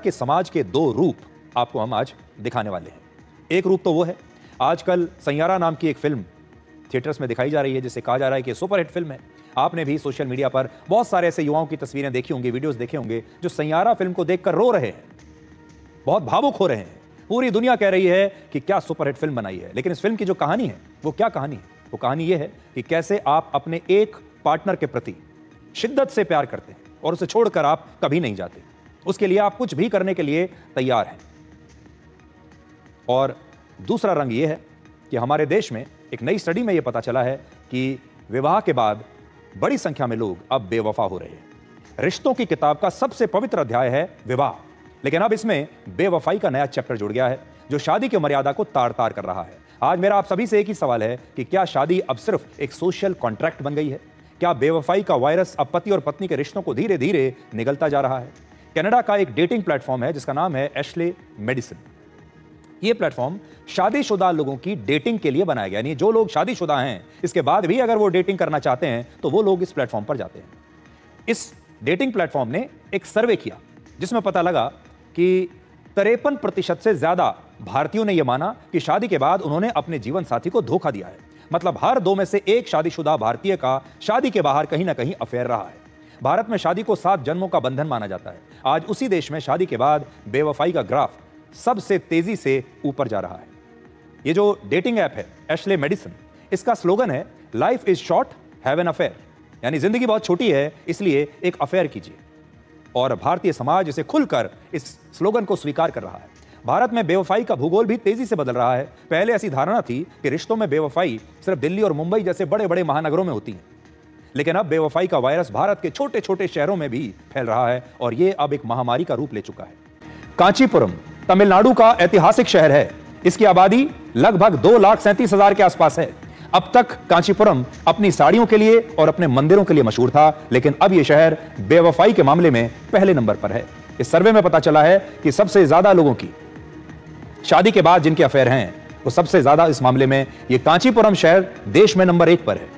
के समाज के दो रूप आपको हम आज दिखाने वाले हैं। एक रूप तो वो है, आजकल सैयारा नाम की एक फिल्म थिएटर्स में दिखाई जा रही है, जिसे कहा जा रहा है कि सुपरहिट फिल्म है। आपने भी सोशल मीडिया पर बहुत सारे ऐसे युवाओं की तस्वीरें देखी होंगी, वीडियोस देखे होंगे, जो सैयारा फिल्म को देखकर रो रहे हैं, बहुत भावुक हो रहे हैं। पूरी दुनिया कह रही है कि क्या सुपरहिट फिल्म बनाई है। लेकिन इस फिल्म की जो कहानी है वो क्या कहानी है? वो कहानी ये है कि कैसे आप अपने एक पार्टनर के प्रति शिद्दत से प्यार करते हैं और उसे छोड़कर आप कभी नहीं जाते। उसके लिए आप कुछ भी करने के लिए तैयार हैं। और दूसरा रंग यह है कि हमारे देश में एक नई स्टडी में यह पता चला है कि विवाह के बाद बड़ी संख्या में लोग अब बेवफा हो रहे हैं। रिश्तों की किताब का सबसे पवित्र अध्याय है विवाह, लेकिन अब इसमें बेवफाई का नया चैप्टर जुड़ गया है, जो शादी की मर्यादा को तार तार कर रहा है। आज मेरा आप सभी से एक ही सवाल है कि क्या शादी अब सिर्फ एक सोशल कॉन्ट्रैक्ट बन गई है? क्या बेवफाई का वायरस अब पति और पत्नी के रिश्तों को धीरे धीरे निगलता जा रहा है? कनाडा का एक डेटिंग प्लेटफॉर्म है जिसका नाम है एशले मेडिसिन। यह प्लेटफॉर्म शादीशुदा लोगों की डेटिंग के लिए बनाया गया, यानी जो लोग शादीशुदा हैं इसके बाद भी अगर वो डेटिंग करना चाहते हैं तो वो लोग इस प्लेटफॉर्म पर जाते हैं। इस डेटिंग प्लेटफॉर्म ने एक सर्वे किया जिसमें पता लगा कि 53% से ज्यादा भारतीयों ने यह माना कि शादी के बाद उन्होंने अपने जीवन साथी को धोखा दिया है। मतलब हर 2 में से एक शादीशुदा भारतीय का शादी के बाहर कहीं ना कहीं अफेयर रहा है। भारत में शादी को 7 जन्मों का बंधन माना जाता है। आज उसी देश में शादी के बाद बेवफाई का ग्राफ सबसे तेजी से ऊपर जा रहा है। ये जो डेटिंग ऐप है एशले मेडिसिन, इसका स्लोगन है life is short have an affair, यानी जिंदगी बहुत छोटी है इसलिए एक अफेयर कीजिए। और भारतीय समाज इसे खुलकर इस स्लोगन को स्वीकार कर रहा है। भारत में बेवफाई का भूगोल भी तेजी से बदल रहा है। पहले ऐसी धारणा थी कि रिश्तों में बेवफाई सिर्फ दिल्ली और मुंबई जैसे बड़े बड़े महानगरों में होती है, लेकिन अब बेवफाई का वायरस भारत के छोटे छोटे शहरों में भी फैल रहा है और यह अब एक महामारी का रूप ले चुका है। कांचीपुरम तमिलनाडु का ऐतिहासिक शहर है। इसकी आबादी लगभग 2,37,000 के आसपास है। अब तक कांचीपुरम अपनी साड़ियों के लिए और अपने मंदिरों के लिए मशहूर था, लेकिन अब यह शहर बेवफाई के मामले में पहले नंबर पर है। इस सर्वे में पता चला है कि सबसे ज्यादा लोगों की शादी के बाद जिनके अफेयर हैं वो सबसे ज्यादा इस मामले में ये कांचीपुरम शहर देश में नंबर 1 पर है।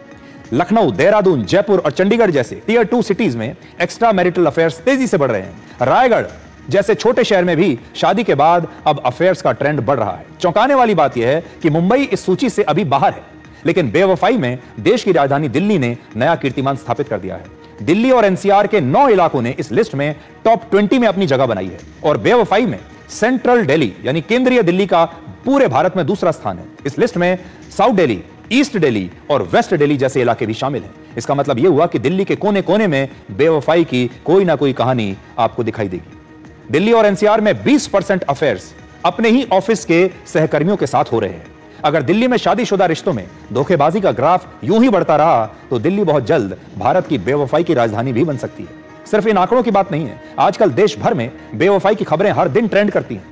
लखनऊ, देहरादून, जयपुर और चंडीगढ़ जैसे टियर 2 सिटीज में एक्स्ट्रा मैरिटल अफेयर्स तेजी से बढ़ रहे हैं। रायगढ़ जैसे छोटे शहर में भी शादी के बाद अब अफेयर्स का ट्रेंड बढ़ रहा है। चौंकाने वाली बात यह है कि मुंबई इस सूची से अभी बाहर है, लेकिन बेवफाई में देश की राजधानी दिल्ली ने नया कीर्तिमान स्थापित कर दिया है। दिल्ली और एनसीआर के 9 इलाकों ने इस लिस्ट में टॉप 20 में अपनी जगह बनाई है और बेवफाई में सेंट्रल दिल्ली यानी केंद्रीय दिल्ली का पूरे भारत में दूसरा स्थान है। इस लिस्ट में साउथ दिल्ली, ईस्ट दिल्ली और वेस्ट दिल्ली जैसे इलाके भी शामिल हैं। इसका मतलब यह हुआ कि दिल्ली के कोने कोने में बेवफाई की कोई ना कोई कहानी आपको दिखाई देगी। दिल्ली और एनसीआर में 20% अफेयर्स अपने ही ऑफिस के सहकर्मियों के साथ हो रहे हैं। अगर दिल्ली में शादीशुदा रिश्तों में धोखेबाजी का ग्राफ यूं ही बढ़ता रहा तो दिल्ली बहुत जल्द भारत की बेवफाई की राजधानी भी बन सकती है। सिर्फ इन आंकड़ों की बात नहीं है, आजकल देश भर में बेवफाई की खबरें हर दिन ट्रेंड करती हैं।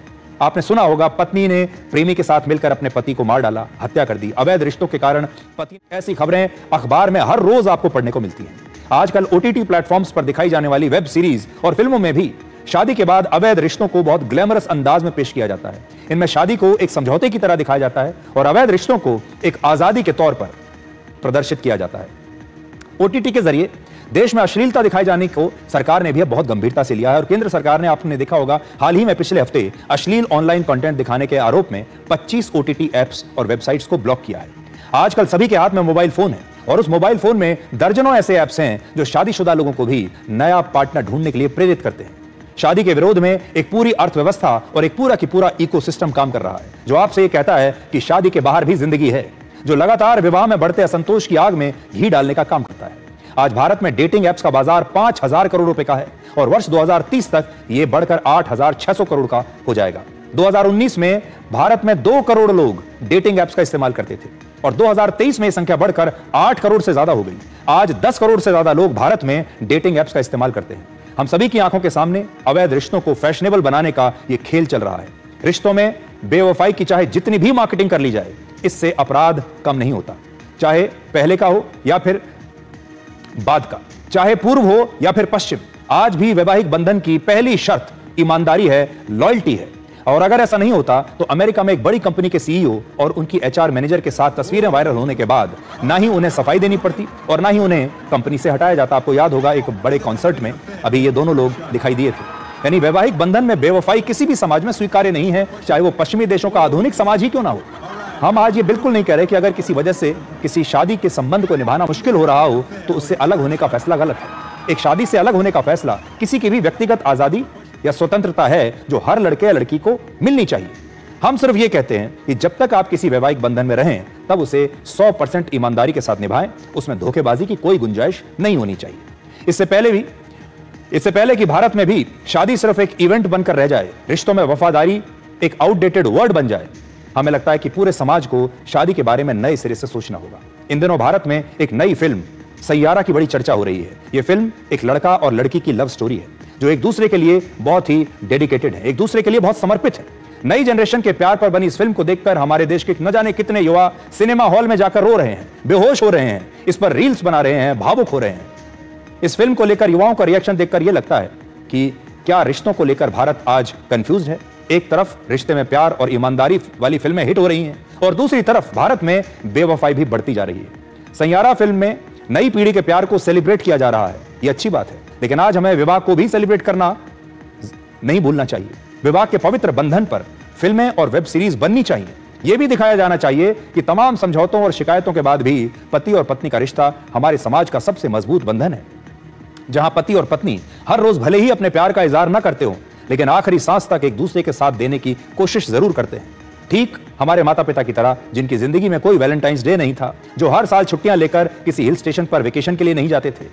आपने सुना होगा पत्नी ने प्रेमी के साथ मिलकर अपने पति को मार डाला, हत्या कर दी। अवैध रिश्तों के कारण पति, ऐसी खबरें अखबार में हर रोज आपको पढ़ने को मिलती हैं। आजकल ओटीटी प्लेटफॉर्म्स पर दिखाई जाने वाली वेब सीरीज और फिल्मों में भी शादी के बाद अवैध रिश्तों को बहुत ग्लैमरस अंदाज में पेश किया जाता है। इनमें शादी को एक समझौते की तरह दिखाया जाता है और अवैध रिश्तों को एक आजादी के तौर पर प्रदर्शित किया जाता है। ओटीटी के जरिए देश में अश्लीलता दिखाए जाने को सरकार ने भी अब बहुत गंभीरता से लिया है और केंद्र सरकार ने, आपने देखा होगा, हाल ही में पिछले हफ्ते अश्लील ऑनलाइन कंटेंट दिखाने के आरोप में 25 ओटीटी ऐप्स और वेबसाइट्स को ब्लॉक किया है। आजकल सभी के हाथ में मोबाइल फोन है और उस मोबाइल फोन में दर्जनों ऐसे ऐप्स हैं जो शादीशुदा लोगों को भी नया पार्टनर ढूंढने के लिए प्रेरित करते हैं। शादी के विरोध में एक पूरी अर्थव्यवस्था और एक पूरा की पूरा इकोसिस्टम काम कर रहा है जो आपसे ये कहता है कि शादी के बाहर भी जिंदगी है, जो लगातार विवाह में बढ़ते असंतोष की आग में घी डालने का काम करता है। आज भारत में डेटिंग एप्स का बाजार 5,000 करोड़ रुपए का है और वर्ष 2030 तक यह बढ़कर 8,600 करोड़ का हो जाएगा। 2019 में भारत में 2 करोड़ लोग डेटिंग एप्स का इस्तेमाल करते थे और 2023 में यह संख्या बढ़कर 8 करोड़ से ज्यादा हो गई। आज 10 करोड़ से ज्यादा लोग भारत में डेटिंग एप्स का इस्तेमाल करते हैं। हम सभी की आंखों के सामने अवैध रिश्तों को फैशनेबल बनाने का यह खेल चल रहा है। रिश्तों में बेवफाई की चाहे जितनी भी मार्केटिंग कर ली जाए, इससे अपराध कम नहीं होता, चाहे पहले का हो या फिर बाद का, चाहे पूर्व हो या फिर पश्चिम। आज भी वैवाहिक बंधन की पहली शर्त ईमानदारी है, लॉयल्टी है। और अगर ऐसा नहीं होता तो अमेरिका में एक बड़ी कंपनी के सीईओ और उनकी एचआर मैनेजर के साथ तस्वीरें वायरल होने के बाद ना ही उन्हें सफाई देनी पड़ती और ना ही उन्हें कंपनी से हटाया जाता। आपको याद होगा एक बड़े कॉन्सर्ट में अभी ये दोनों लोग दिखाई दिए थे। यानी वैवाहिक बंधन में बेवफाई किसी भी समाज में स्वीकार्य नहीं है, चाहे वो पश्चिमी देशों का आधुनिक समाज ही क्यों ना हो। हम आज ये बिल्कुल नहीं कह रहे कि अगर किसी वजह से किसी शादी के संबंध को निभाना मुश्किल हो रहा हो तो उससे अलग होने का फैसला गलत है। एक शादी से अलग होने का फैसला किसी की भी व्यक्तिगत आजादी या स्वतंत्रता है जो हर लड़के या लड़की को मिलनी चाहिए। हम सिर्फ ये कहते हैं कि जब तक आप किसी वैवाहिक बंधन में रहें तब उसे 100% ईमानदारी के साथ निभाएं, उसमें धोखेबाजी की कोई गुंजाइश नहीं होनी चाहिए। इससे पहले कि भारत में भी शादी सिर्फ एक इवेंट बनकर रह जाए, रिश्तों में वफादारी एक आउटडेटेड वर्ड बन जाए, हमें लगता है कि पूरे समाज को शादी के बारे में नए सिरे से सोचना होगा। इन दिनों भारत में एक नई फिल्म सैयारा की बड़ी चर्चा हो रही है। यह फिल्म एक लड़का और लड़की की लव स्टोरी है जो एक दूसरे के लिए बहुत ही डेडिकेटेड है, एक दूसरे के लिए बहुत समर्पित है। नई जनरेशन के प्यार पर बनी इस फिल्म को देखकर हमारे देश के न जाने कितने युवा सिनेमा हॉल में जाकर रो रहे हैं, बेहोश हो रहे हैं, इस पर रील्स बना रहे हैं, भावुक हो रहे हैं। इस फिल्म को लेकर युवाओं का रिएक्शन देखकर यह लगता है कि क्या रिश्तों को लेकर भारत आज कंफ्यूज्ड है। एक तरफ रिश्ते में प्यार और ईमानदारी वाली फिल्में हिट हो रही हैं और दूसरी तरफ भारत में बेवफाई भी बढ़ती जा रही है। सैयारा फिल्म में नई पीढ़ी के प्यार को सेलिब्रेट किया जा रहा है, यह अच्छी बात है, लेकिन आज हमें विवाह को भी सेलिब्रेट करना नहीं भूलना चाहिए। विवाह के पवित्र बंधन पर फिल्में और वेब सीरीज बननी चाहिए। यह भी दिखाया जाना चाहिए कि तमाम समझौतों और शिकायतों के बाद भी पति और पत्नी का रिश्ता हमारे समाज का सबसे मजबूत बंधन है, जहां पति और पत्नी हर रोज भले ही अपने प्यार का इजहार न करते हो लेकिन आखिरी सांस तक एक दूसरे के साथ देने की कोशिश जरूर करते हैं। ठीक हमारे माता पिता की तरह जिनकी जिंदगी में कोई वैलेंटाइंस डे नहीं था, जो हर साल छुट्टियां लेकर किसी हिल स्टेशन पर वेकेशन के लिए नहीं जाते थे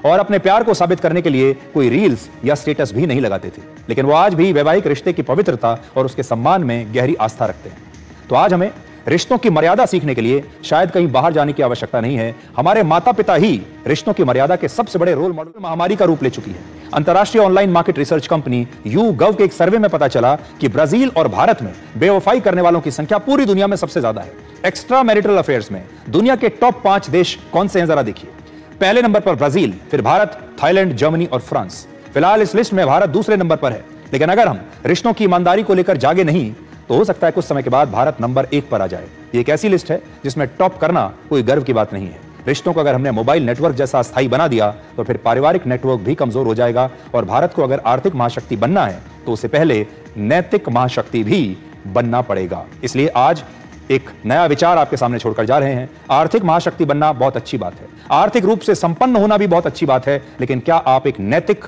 और अपने प्यार को साबित करने के लिए कोई रील्स या स्टेटस भी नहीं लगाते थे, लेकिन वो आज भी वैवाहिक रिश्ते की पवित्रता और उसके सम्मान में गहरी आस्था रखते हैं। तो आज हमें रिश्तों की मर्यादा सीखने के लिए शायद कहीं बाहर जाने की आवश्यकता नहीं है। हमारे माता पिता ही रिश्तों की मर्यादा के सबसे बड़े रोल मॉडल महामारी का रूप ले चुकी है। अंतर्राष्ट्रीय online market research company YouGov के एक सर्वे में पता चला कि ब्राजील और भारत में बेवफाई करने वालों की संख्या पूरी दुनिया में सबसे ज्यादा है। एक्स्ट्रा मैरिटल अफेयर्स में दुनिया के टॉप 5 देश कौन से हैं जरा देखिए। पहले नंबर पर ब्राजील, फिर भारत, थाईलैंड, जर्मनी और फ्रांस। फिलहाल इस लिस्ट में भारत दूसरे नंबर पर है, लेकिन अगर हम रिश्तों की ईमानदारी को लेकर जागे नहीं तो हो सकता है कुछ समय के बाद भारत नंबर 1 पर आ जाए। ये एक ऐसी लिस्ट है जिसमें टॉप करना कोई गर्व की बात नहीं है। रिश्तों को अगर हमने मोबाइल नेटवर्क जैसा अस्थायी बना दिया तो फिर पारिवारिक नेटवर्क भी कमजोर हो जाएगा और भारत को अगर आर्थिक महाशक्ति बनना है तो उससे पहले नैतिक महाशक्ति भी बनना पड़ेगा। इसलिए आज एक नया विचार आपके सामने छोड़कर जा रहे हैं। आर्थिक महाशक्ति बनना बहुत अच्छी बात है, आर्थिक रूप से संपन्न होना भी बहुत अच्छी बात है, लेकिन क्या आप एक नैतिक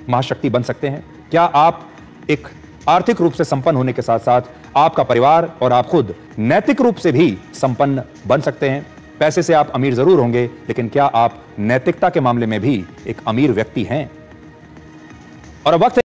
महाशक्ति बन सकते हैं? क्या आप एक आर्थिक रूप से संपन्न होने के साथ साथ आपका परिवार और आप खुद नैतिक रूप से भी संपन्न बन सकते हैं? पैसे से आप अमीर जरूर होंगे, लेकिन क्या आप नैतिकता के मामले में भी एक अमीर व्यक्ति हैं? और अब वक्त